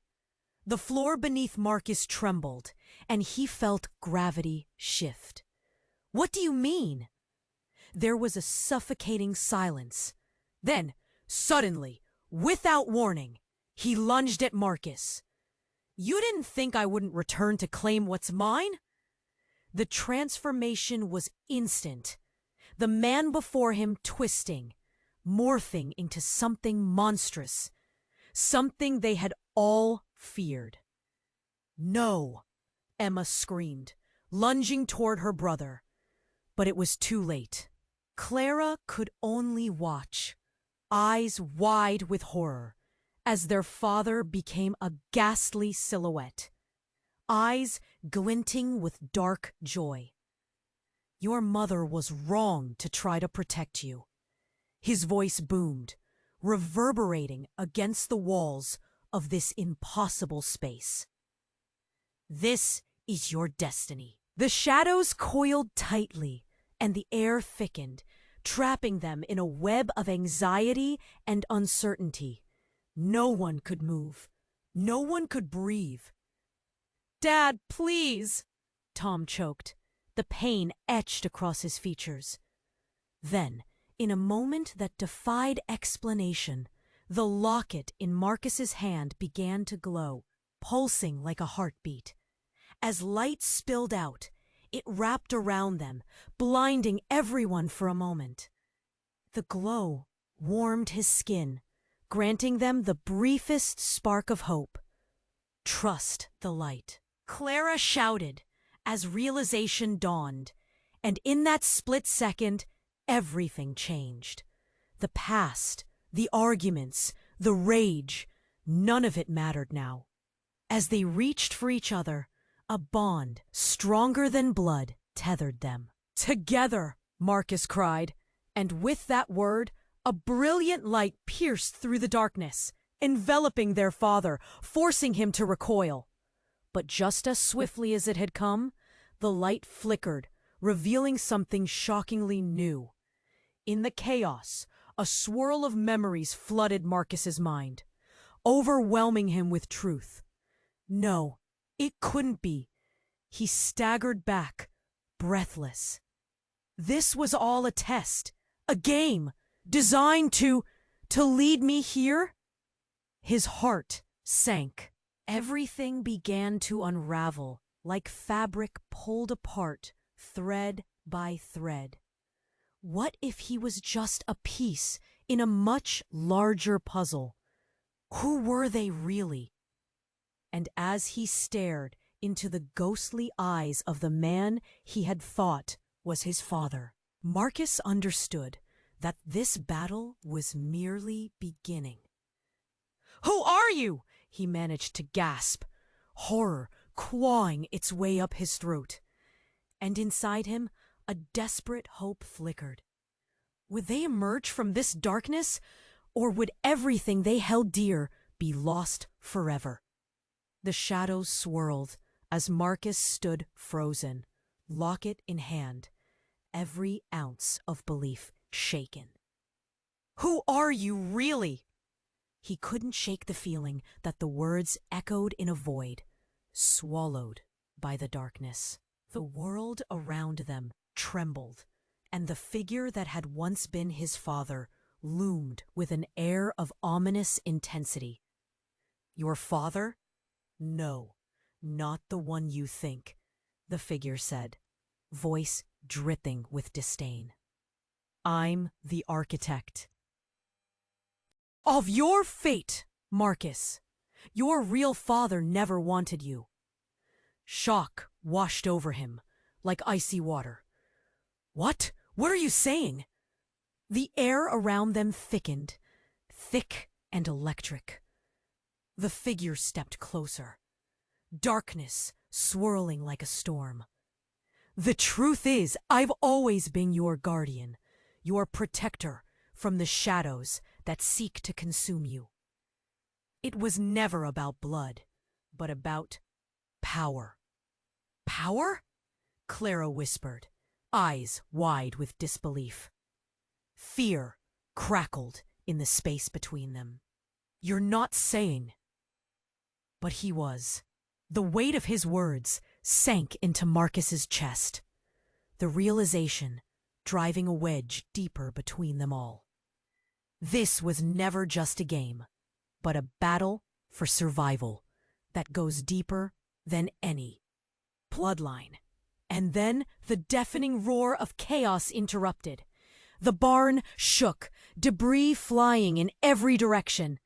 The floor beneath Marcus trembled, and he felt gravity shift. "What do you mean?" There was a suffocating silence. Then, suddenly, without warning, he lunged at Marcus. "You didn't think I wouldn't return to claim what's mine?" The transformation was instant. The man before him twisting, morphing into something monstrous, something they had all feared. "No!" Emma screamed, lunging toward her brother. But it was too late. Clara could only watch, eyes wide with horror, as their father became a ghastly silhouette, eyes glinting with dark joy. "Your mother was wrong to try to protect you." His voice boomed, reverberating against the walls of this impossible space. "This is your destiny." The shadows coiled tightly, and the air thickened, trapping them in a web of anxiety and uncertainty. No one could move. No one could breathe. "Dad, please!" Tom choked, the pain etched across his features. Then, in a moment that defied explanation, the locket in Marcus's hand began to glow, pulsing like a heartbeat. As light spilled out, it wrapped around them, blinding everyone for a moment. The glow warmed his skin, granting them the briefest spark of hope. "Trust the light," Clara shouted as realization dawned, and in that split second, everything changed. The past, the arguments, the rage, none of it mattered now. As they reached for each other, a bond stronger than blood tethered them. "Together!" Marcus cried, and with that word, a brilliant light pierced through the darkness, enveloping their father, forcing him to recoil. But just as swiftly as it had come, the light flickered, revealing something shockingly new. In the chaos, a swirl of memories flooded Marcus's mind, overwhelming him with truth. No, it couldn't be. He staggered back, breathless. This was all a test, a game, designed to lead me here? His heart sank. Everything began to unravel, like fabric pulled apart, thread by thread. What if he was just a piece in a much larger puzzle? Who were they really? And as he stared into the ghostly eyes of the man he had thought was his father, Marcus understood that this battle was merely beginning. "Who are you?" he managed to gasp, horror clawing its way up his throat. And inside him, a desperate hope flickered. Would they emerge from this darkness, or would everything they held dear be lost forever? The shadows swirled as Marcus stood frozen, locket in hand, every ounce of belief shaken. "Who are you, really?" He couldn't shake the feeling that the words echoed in a void, swallowed by the darkness. The world around them trembled, and the figure that had once been his father loomed with an air of ominous intensity. "Your father? No, not the one you think," the figure said, voice dripping with disdain. "I'm the architect of your fate, Marcus. Your real father never wanted you." Shock washed over him like icy water. "What? What are you saying?" The air around them thickened, thick and electric. The figure stepped closer, darkness swirling like a storm. "The truth is, I've always been your guardian, your protector from the shadows that seek to consume you. It was never about blood, but about power." "Power?" Clara whispered, eyes wide with disbelief. Fear crackled in the space between them. "You're not saying—" But he was. The weight of his words sank into Marcus's chest, the realization driving a wedge deeper between them all. This was never just a game, but a battle for survival that goes deeper than any bloodline. And then the deafening roar of chaos interrupted. The barn shook, debris flying in every direction.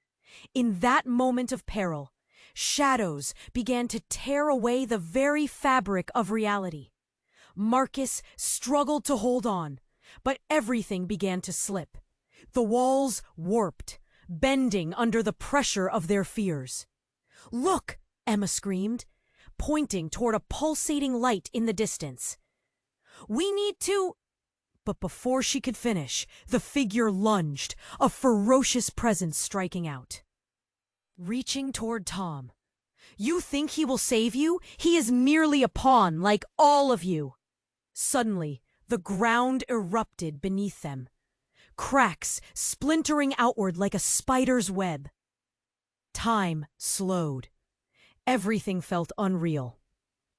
In that moment of peril, shadows began to tear away the very fabric of reality. Marcus struggled to hold on, but everything began to slip. The walls warped, bending under the pressure of their fears. "Look!" Emma screamed, pointing toward a pulsating light in the distance. "We need to—" But before she could finish, the figure lunged, a ferocious presence striking out. Reaching toward Tom. "You think he will save you? He is merely a pawn, like all of you." Suddenly, the ground erupted beneath them, cracks splintering outward like a spider's web. Time slowed. Everything felt unreal.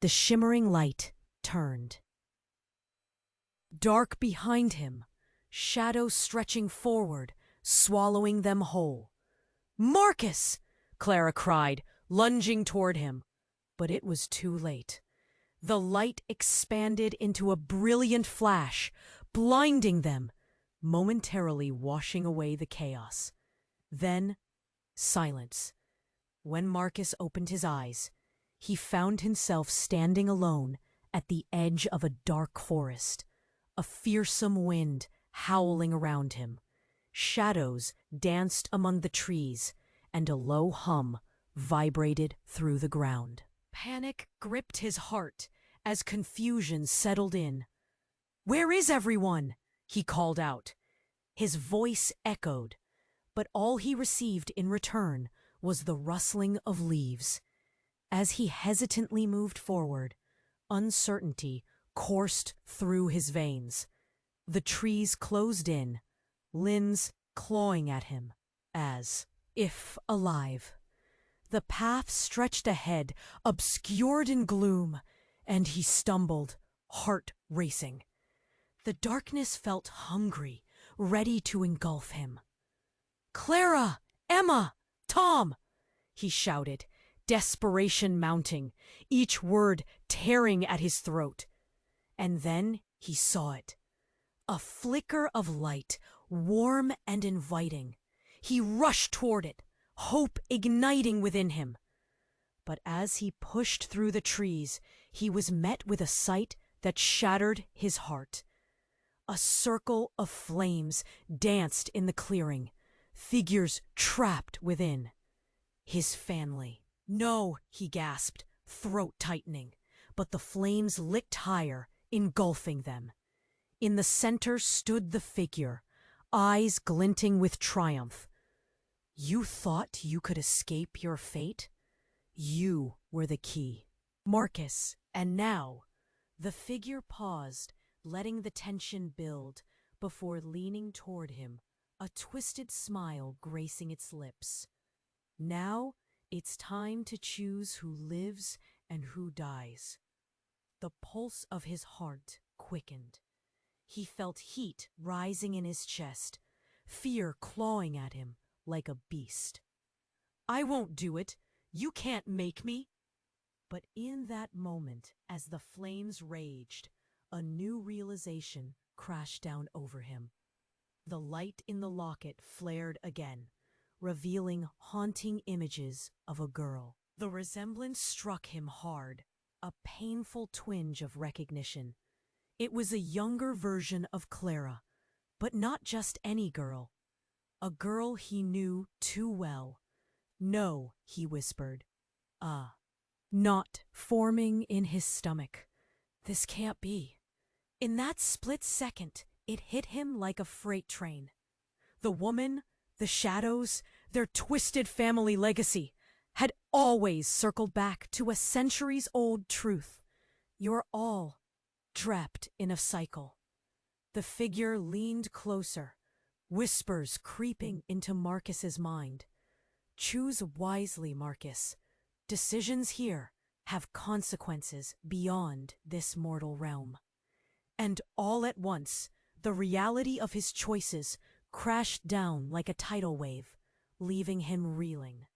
The shimmering light turned. Dark behind him, shadows stretching forward, swallowing them whole. "Marcus!" Clara cried, lunging toward him. But it was too late. The light expanded into a brilliant flash, blinding them, momentarily washing away the chaos. Then, silence. When Marcus opened his eyes, he found himself standing alone at the edge of a dark forest, a fearsome wind howling around him. Shadows danced among the trees, and a low hum vibrated through the ground. Panic gripped his heart as confusion settled in. "Where is everyone?" he called out. His voice echoed, but all he received in return was the rustling of leaves. As he hesitantly moved forward, uncertainty coursed through his veins. The trees closed in, limbs clawing at him, as if alive. The path stretched ahead, obscured in gloom, and he stumbled, heart racing. The darkness felt hungry, ready to engulf him. "Clara! Emma! Tom!" he shouted, desperation mounting, each word tearing at his throat. And then he saw it. A flicker of light, warm and inviting. He rushed toward it, hope igniting within him. But as he pushed through the trees, he was met with a sight that shattered his heart. A circle of flames danced in the clearing, figures trapped within. His family. "No," he gasped, throat tightening, but the flames licked higher, engulfing them. In the center stood the figure, eyes glinting with triumph. "You thought you could escape your fate? You were the key, Marcus." And now, the figure paused, letting the tension build, before leaning toward him, a twisted smile gracing its lips. "Now it's time to choose who lives and who dies." The pulse of his heart quickened. He felt heat rising in his chest, fear clawing at him like a beast. "I won't do it. You can't make me." But in that moment, as the flames raged, a new realization crashed down over him. The light in the locket flared again, revealing haunting images of a girl. The resemblance struck him hard, a painful twinge of recognition. It was a younger version of Clara, but not just any girl. A girl he knew too well. "No," he whispered. Knot forming in his stomach. This can't be. In that split second, it hit him like a freight train. The woman, the shadows, their twisted family legacy had always circled back to a centuries-old truth. You're all trapped in a cycle. The figure leaned closer, whispers creeping into Marcus's mind. "Choose wisely, Marcus. Decisions here have consequences beyond this mortal realm." And all at once, the reality of his choices crashed down like a tidal wave, leaving him reeling.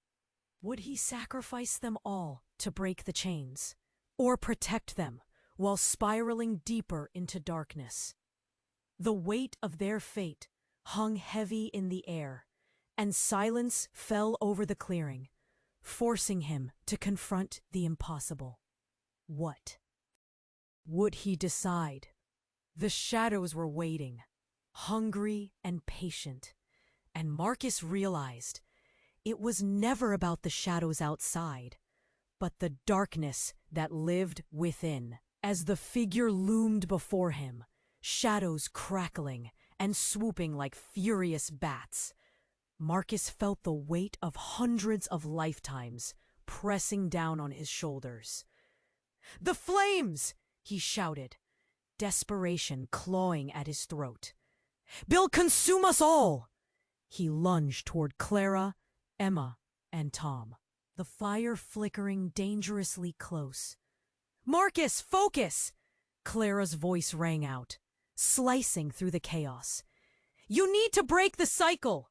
Would he sacrifice them all to break the chains, or protect them while spiraling deeper into darkness? The weight of their fate hung heavy in the air, and silence fell over the clearing, forcing him to confront the impossible. What would he decide? The shadows were waiting, hungry and patient, and Marcus realized it was never about the shadows outside, but the darkness that lived within. As the figure loomed before him, shadows crackling and swooping like furious bats, Marcus felt the weight of hundreds of lifetimes pressing down on his shoulders. "The flames!" he shouted, desperation clawing at his throat. "They'll consume us all!" He lunged toward Clara, Emma, and Tom, the fire flickering dangerously close. "Marcus, focus!" Clara's voice rang out, slicing through the chaos. "You need to break the cycle!"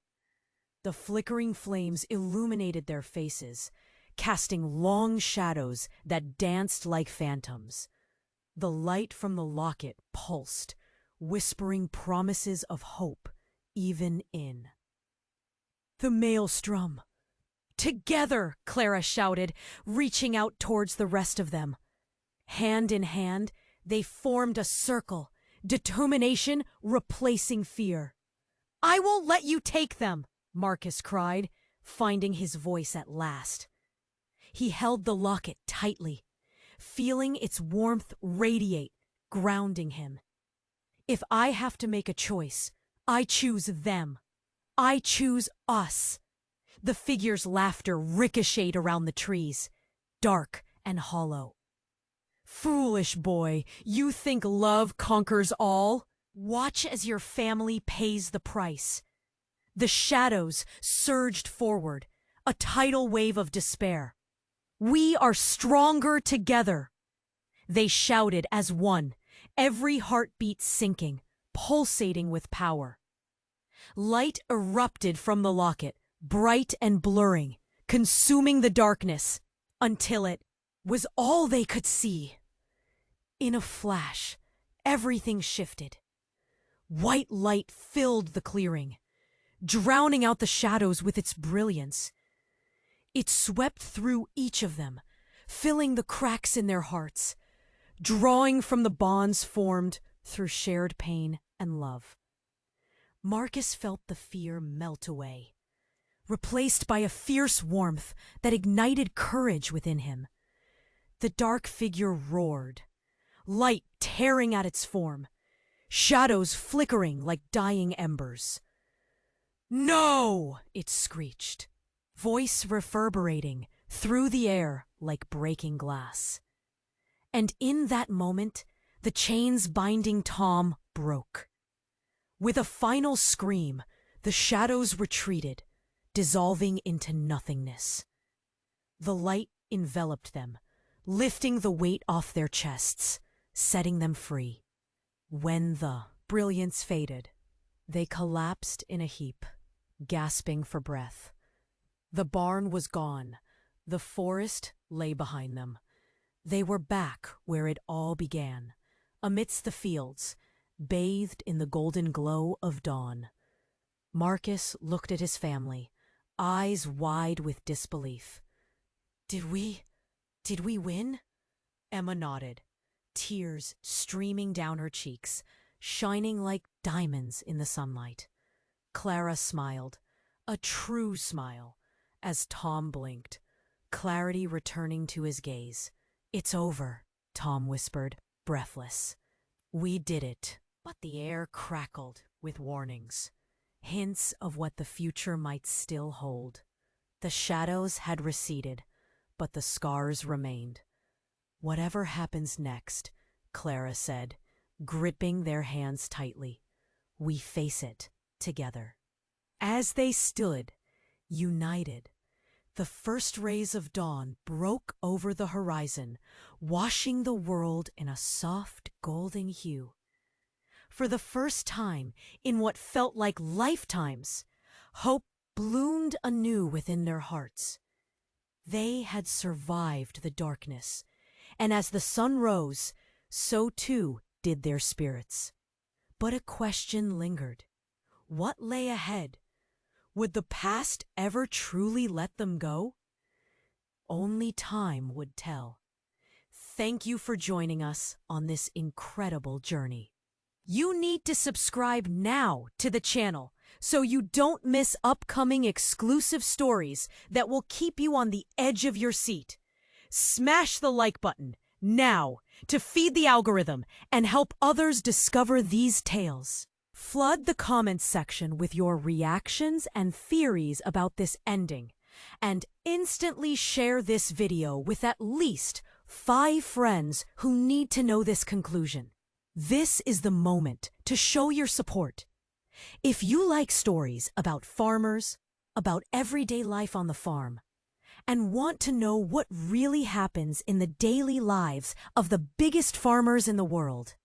The flickering flames illuminated their faces, casting long shadows that danced like phantoms. The light from the locket pulsed, whispering promises of hope, even in the maelstrom. "Together!" Clara shouted, reaching out towards the rest of them. Hand in hand, they formed a circle, determination replacing fear. "I won't let you take them!" Marcus cried, finding his voice at last. He held the locket tightly, feeling its warmth radiate, grounding him. "If I have to make a choice, I choose them. I choose us." The figure's laughter ricocheted around the trees, dark and hollow. "Foolish boy, you think love conquers all? Watch as your family pays the price." The shadows surged forward, a tidal wave of despair. "We are stronger together!" They shouted as one, every heartbeat sinking, pulsating with power. Light erupted from the locket, bright and blurring, consuming the darkness, until it was all they could see. In a flash, everything shifted. White light filled the clearing, drowning out the shadows with its brilliance. It swept through each of them, filling the cracks in their hearts, drawing from the bonds formed through shared pain and love. Marcus felt the fear melt away, replaced by a fierce warmth that ignited courage within him. The dark figure roared, light tearing at its form, shadows flickering like dying embers. "No!" it screeched, voice reverberating through the air like breaking glass. And in that moment, the chains binding Tom broke. With a final scream, the shadows retreated, dissolving into nothingness. The light enveloped them, lifting the weight off their chests, setting them free. When the brilliance faded. They collapsed in a heap, gasping for breath. The barn was gone. The forest lay behind them. They were back where it all began, amidst the fields, bathed in the golden glow of dawn. Marcus looked at his family, eyes wide with disbelief. Did we win?" Emma nodded, tears streaming down her cheeks, shining like diamonds in the sunlight. Clara smiled, a true smile, as Tom blinked, clarity returning to his gaze. "It's over," Tom whispered, breathless. "We did it." But the air crackled with warnings, hints of what the future might still hold. The shadows had receded, but the scars remained. "Whatever happens next," Clara said, gripping their hands tightly, "we face it together." As they stood, united, the first rays of dawn broke over the horizon, washing the world in a soft golden hue. For the first time in what felt like lifetimes, hope bloomed anew within their hearts. They had survived the darkness, and as the sun rose, so too did their spirits. But a question lingered. What lay ahead? Would the past ever truly let them go? Only time would tell. Thank you for joining us on this incredible journey. You need to subscribe now to the channel so you don't miss upcoming exclusive stories that will keep you on the edge of your seat. Smash the like button now to feed the algorithm and help others discover these tales. Flood the comments section with your reactions and theories about this ending, and instantly share this video with at least 5 friends who need to know this conclusion. This is the moment to show your support. If you like stories about farmers, about everyday life on the farm, and want to know what really happens in the daily lives of the biggest farmers in the world,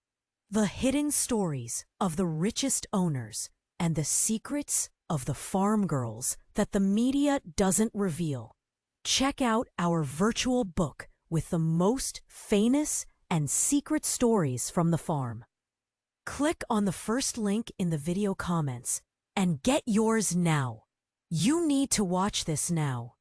the hidden stories of the richest owners, and the secrets of the farm girls that the media doesn't reveal, check out our virtual book with the most famous and secret stories from the farm. Click on the first link in the video comments and get yours now. You need to watch this now.